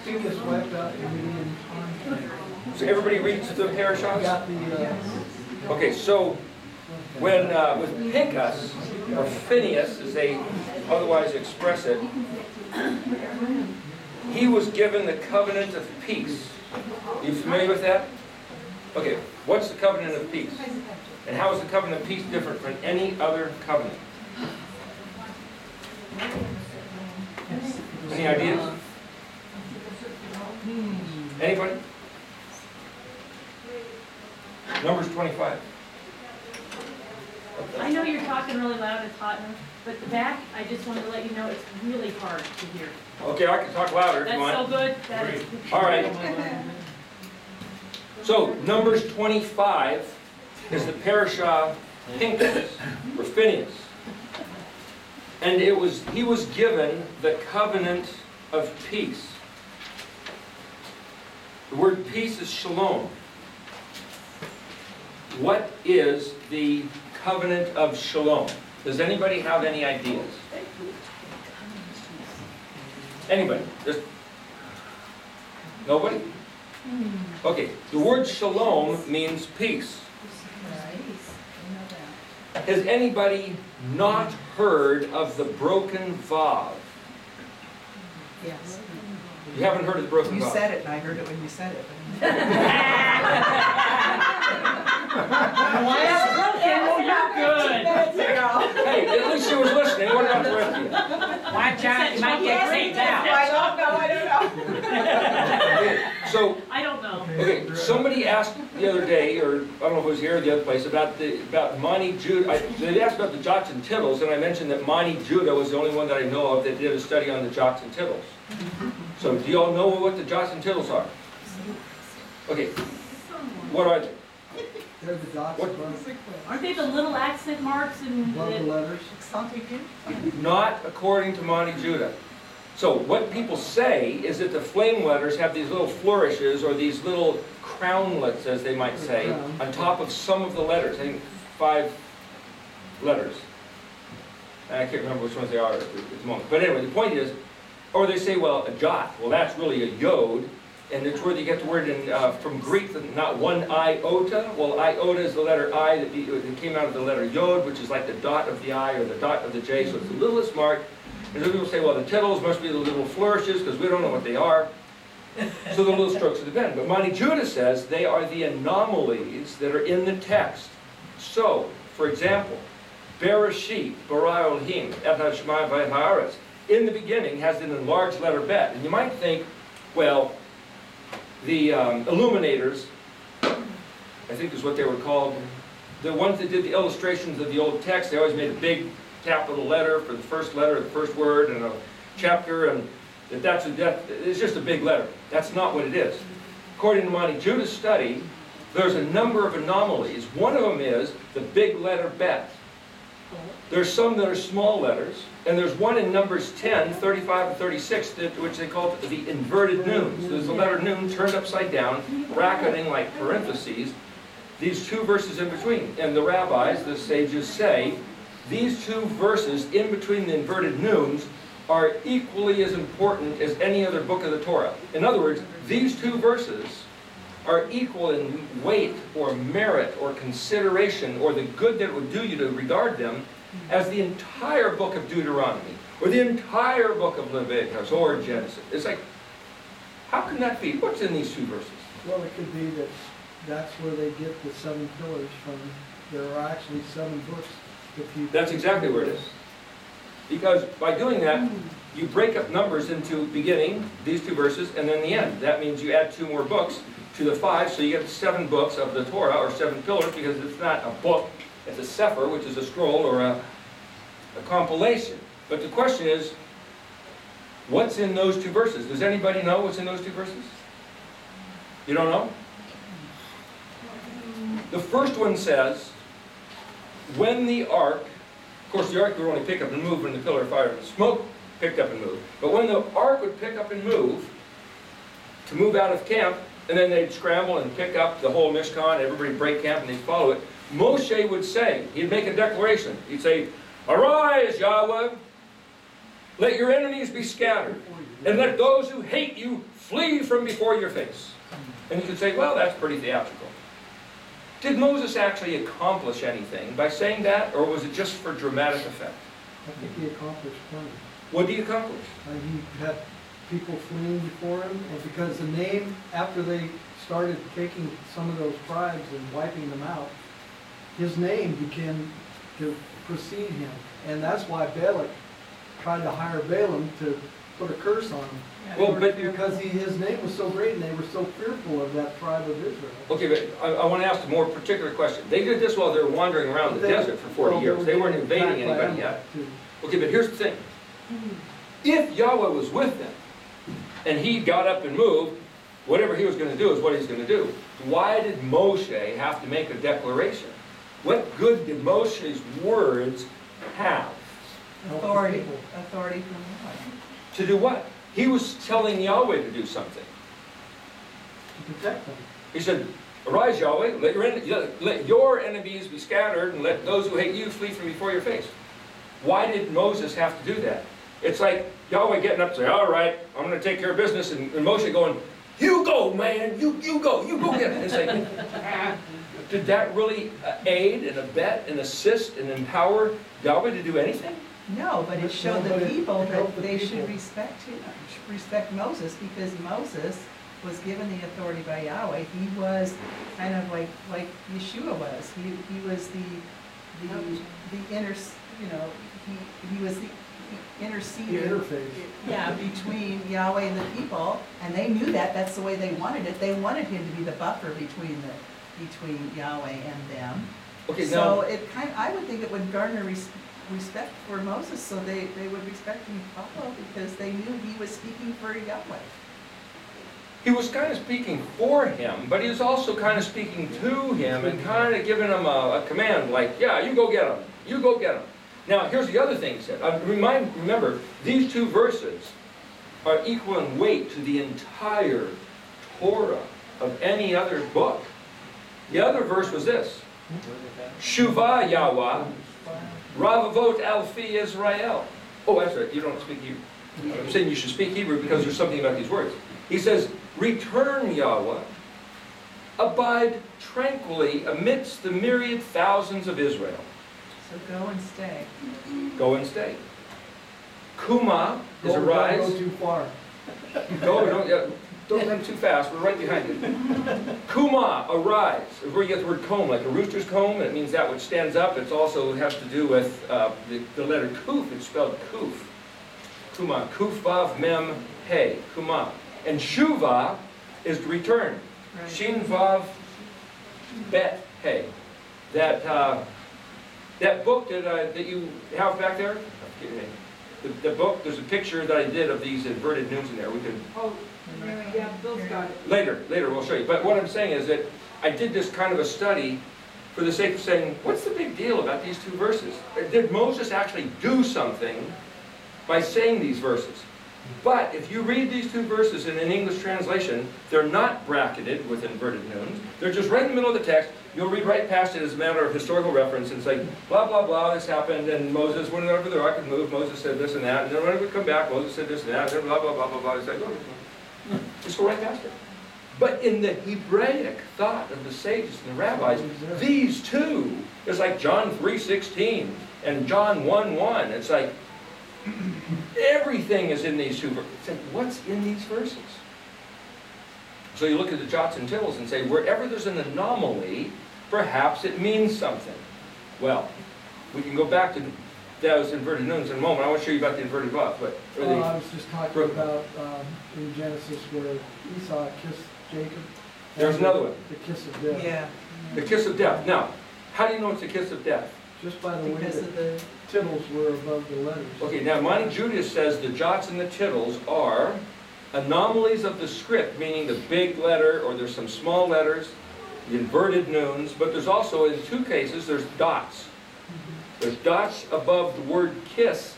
He gets wiped out Midian. So everybody reads the parashahs? Got the, Okay, so when with Pinchas, or Phineas as they otherwise express it, he was given the covenant of peace. Are you familiar with that? Okay, what's the covenant of peace? And how is the covenant of peace different from any other covenant? Any ideas? Anybody? Numbers 25. I know you're talking really loud, it's hot, but the back, I just wanted to let you know, it's really hard to hear. Okay, I can talk louder if you That's want. so good. That is. All right. So, Numbers 25 is the parashah Pinchas, or Phineas. And he was given the covenant of peace. The word peace is shalom. What is the covenant of shalom? Does anybody have any ideas? Anybody? Just nobody? Okay, the word shalom means peace. Has anybody not heard of the broken vav? Yes. You haven't heard of the broken You vav? said it, and I heard it when you said it. You're good. Hey, at least she was listening. What about the rest of you? Watch out, you might get raped out. I don't know. Okay, so, I don't know. okay, somebody asked the other day, or I don't know if it was here or the other place, about Monty Judah. They asked about the jots and tittles, and I mentioned that Monty Judah was the only one that I know of that did a study on the jots and tittles. So, do you all know what the jots and tittles are? Okay, what are they? they're the dots What? above Aren't they the little accent marks and the letters. Not according to Monty Judah. So what people say is that the flame letters have these little flourishes, or these little crownlets, as they might say, on top of some of the letters. I think 5 letters. And I can't remember which ones they are at the moment. But anyway, the point is, or they say, well, a jot. Well, that's really a yod. And it's where you get the word from Greek, not one iota. Well, iota is the letter I that came out of the letter yod, which is like the dot of the I or the dot of the J, so it's the littlest mark. And some people say, well, the tittles must be the little flourishes, because we don't know what they are. So the little strokes of the pen. But Monty Judah says they are the anomalies that are in the text. So, for example, Bereshit, bara Elohim, et hashemai v'et haaretz, in the beginning has an enlarged letter bet. And you might think, well, the illuminators, I think is what they were called, the ones that did the illustrations of the old text, they always made a big capital letter for the first letter of the first word and a chapter, and it's just a big letter. That's not what it is. According to Monty Judah's study, there's a number of anomalies. One of them is the big letter bet. There's some that are small letters, and there's one in Numbers 10, 35, and 36, which they call the inverted nuns. There's the letter nun turned upside down, bracketing like parentheses, these 2 verses in between. And the rabbis, the sages, say these 2 verses in between the inverted nuns are equally as important as any other book of the Torah. In other words, these 2 verses are equal in weight or merit or consideration or the good that it would do you to regard them as the entire book of Deuteronomy or the entire book of Leviticus or Genesis. It's like, how can that be? What's in these 2 verses? Well, it could be that that's where they get the 7 pillars from. There are actually 7 books. If you That's exactly where it is. Because by doing that, you break up Numbers into beginning, these 2 verses, and then the end. That means you add 2 more books to the 5, so you get 7 books of the Torah, or 7 pillars, because it's not a book, it's a sefer, which is a scroll or a compilation. But the question is, what's in those 2 verses? Does anybody know what's in those 2 verses? You don't know? The first one says, when the ark, of course the ark would only pick up and move when the pillar of fire and the smoke picked up and moved. But when the ark would pick up and move, to move out of camp, and then they'd scramble and pick up the whole Mishkan, everybody break camp and they'd follow it, Moshe would say, he'd make a declaration. He'd say, "Arise, Yahweh, let your enemies be scattered, and let those who hate you flee from before your face. And you could say, well, that's pretty theatrical. Did Moses actually accomplish anything by saying that, or was it just for dramatic effect? I think he accomplished plenty. What did he accomplish? He had people fleeing before him, and because the name, after they started taking some of those tribes and wiping them out, his name began to precede him. And that's why Balak tried to hire Balaam to put a curse on him. Well, but Because his name was so great and they were so fearful of that tribe of Israel. okay, but I want to ask a more particular question. They did this while they were wandering around the desert for 40 years. They weren't invading anybody yet. Okay, but here's the thing. If Yahweh was with them, and he got up and moved, whatever he was going to do is what he's going to do. Why did Moshe have to make a declaration? What good did Moshe's words have? Authority from God. To do what? He was telling Yahweh to do something. To protect them. He said, arise, Yahweh, let your enemies be scattered, and let those who hate you flee from before your face. Why did Moses have to do that? It's like Yahweh getting up and saying, all right, I'm going to take care of business, and Moshe going, you go, man, you go get it. It's like, did that really aid and abet and assist and empower Yahweh to do anything? No, but it showed No, but the it people helped that the they people. should respect Moses, because Moses was given the authority by Yahweh. He was kind of like Yeshua was. He was the inner, he was the interceder. The interface. Yeah, between Yahweh and the people, and they knew that. That's the way they wanted it. They wanted him to be the buffer between Yahweh and them. Okay, So now, it I would think it would garner respect for Moses, so they would respect him and follow, because they knew he was speaking for Yahweh. he was kind of speaking for him, but he was also kind of speaking to him and kind of giving him a command, like, yeah, you go get him. You go get him. Now, here's the other thing he said. Remember, these two verses are equal in weight to the entire Torah of any other book. The other verse was this. Shuvah Yahweh, Ravavot Alfi Israel. Oh, that's right, you don't speak Hebrew. I'm saying you should speak Hebrew because there's something about these words. He says, return Yahweh, abide tranquilly amidst the myriad thousands of Israel. So go and stay. Go and stay. Kuma is Don't arise. go too far. Don't run too fast, we're right behind you. Kuma, arise, is where you get the word comb, like a rooster's comb. It means that which stands up. It also has to do with the letter kuf. It's spelled kuf. Kuma, kuf vav mem he, kuma. And shuva is to return. Right. Shin vav bet he. That book that you have back there, the book, there's a picture that I did of these inverted nuns in there. We can Oh, yeah, Bill's got it. later we'll show you. But what I'm saying is that I did this kind of a study for the sake of saying, what's the big deal about these two verses? Did Moses actually do something by saying these verses? But if you read these two verses in an English translation, they're not bracketed with inverted nuns. They're just right in the middle of the text. You'll read right past it as a matter of historical reference and say, blah, blah, blah, this happened, and Moses went over the ark and moved, Moses said this and that, and then when it would come back, Moses said this and that, and then blah, blah, blah, blah, blah. It's like, oh, just go right past it. But in the Hebraic thought of the sages and the rabbis, these two, it's like John 3:16 and John 1:1. It's like, everything is in these two verses. It's like, what's in these verses? So you look at the jots and tittles and say, wherever there's an anomaly, perhaps it means something. Well, we can go back to those inverted nuns in a moment. I want to show you about the inverted vav. I was just talking about in Genesis where Esau kissed Jacob. There's another one. The kiss of death. Yeah. The kiss of death. Now, how do you know it's the kiss of death? Just by the way Because of that the, tittles were above the letters. Okay, now Monty Judas says the jots and the tittles are anomalies of the script, meaning the big letter, or there's some small letters, the inverted nuns, but there's also, in two cases, there's dots. There's dots above the word kissed.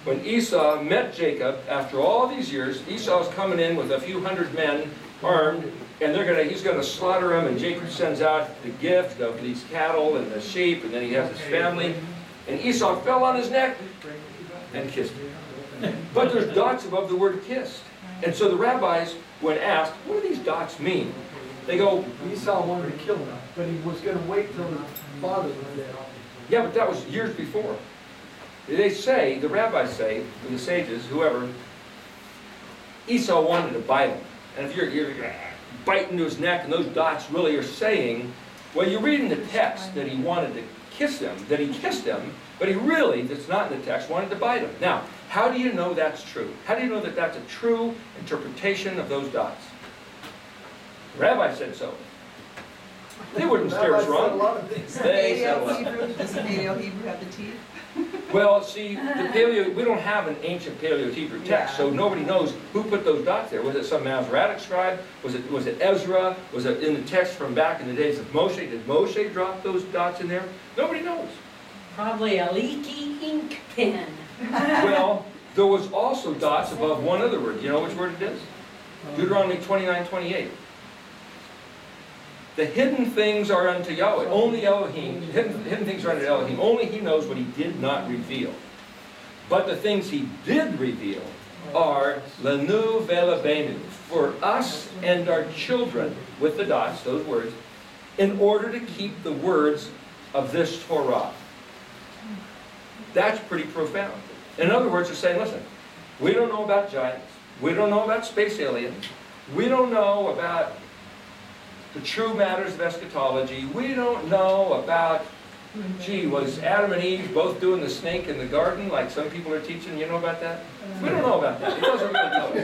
When Esau met Jacob, after all these years, Esau's coming in with a few hundred men armed, and he's gonna slaughter them, and Jacob sends out the gift of these cattle and the sheep, and then he has his family, and Esau fell on his neck and kissed him. But there's dots above the word kissed. And so the rabbis, when asked, what do these dots mean? They go, Esau wanted to kill him, but he was gonna wait till his father was dead. yeah, but that was years before. They say, the rabbis say, and the sages, whoever, Esau wanted to bite him. And if you're biting into his neck and those dots really are saying, well, you read in the text that he wanted to kiss him, that he kissed him, but he really, that's not in the text, wanted to bite him. Now, how do you know that's true? How do you know that that's a true interpretation of those dots? The rabbi said so. They wouldn't steer us Rabbi said a wrong. lot of things. They said a Paleo lot. Hebrew, does the Paleo Hebrew have the teeth? Well, see, the Paleo, we don't have an ancient Paleo-Hebrew text, Yeah. so nobody knows who put those dots there. Was it some Masoretic scribe? Was it Ezra? Was it in the text from back in the days of Moshe? Did Moshe drop those dots in there? Nobody knows. Probably a leaky ink pen. Well, there was also dots above one other word. You know which word it is? Deuteronomy 29:28. The hidden things are unto Yahweh. Only Elohim. Hidden things are unto Elohim. Only He knows what He did not reveal. But the things He did reveal are lanu velabenu, for us and our children, with the dots, those words, in order to keep the words of this Torah. That's pretty profound. In other words, they're saying, listen, we don't know about giants. We don't know about space aliens. We don't know about the true matters of eschatology. We don't know about, gee, was Adam and Eve both doing the snake in the garden like some people are teaching? You know about that? We don't know about that. It doesn't really tell us.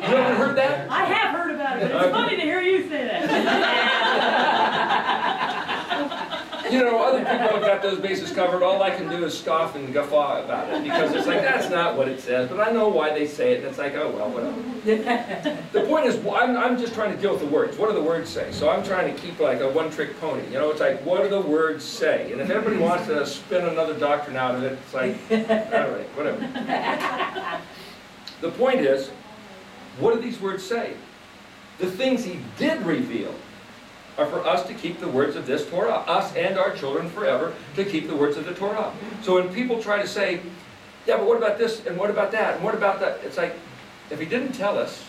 You ever heard that? I have heard about it, but it's funny to hear you say that. You know, other people have got those bases covered. All I can do is scoff and guffaw about it because it's like, that's not what it says. But I know why they say it, and it's like, oh, well, whatever. The point is, I'm just trying to deal with the words. What do the words say? So I'm trying to keep like a one-trick pony. You know, it's like, what do the words say? And if everybody wants to spin another doctrine out of it, it's like, all right, whatever. The point is, what do these words say? The things He did reveal are for us to keep the words of this Torah, us and our children forever, to keep the words of the Torah. So when people try to say, yeah, but what about this, and what about that, and what about that? It's like, if He didn't tell us,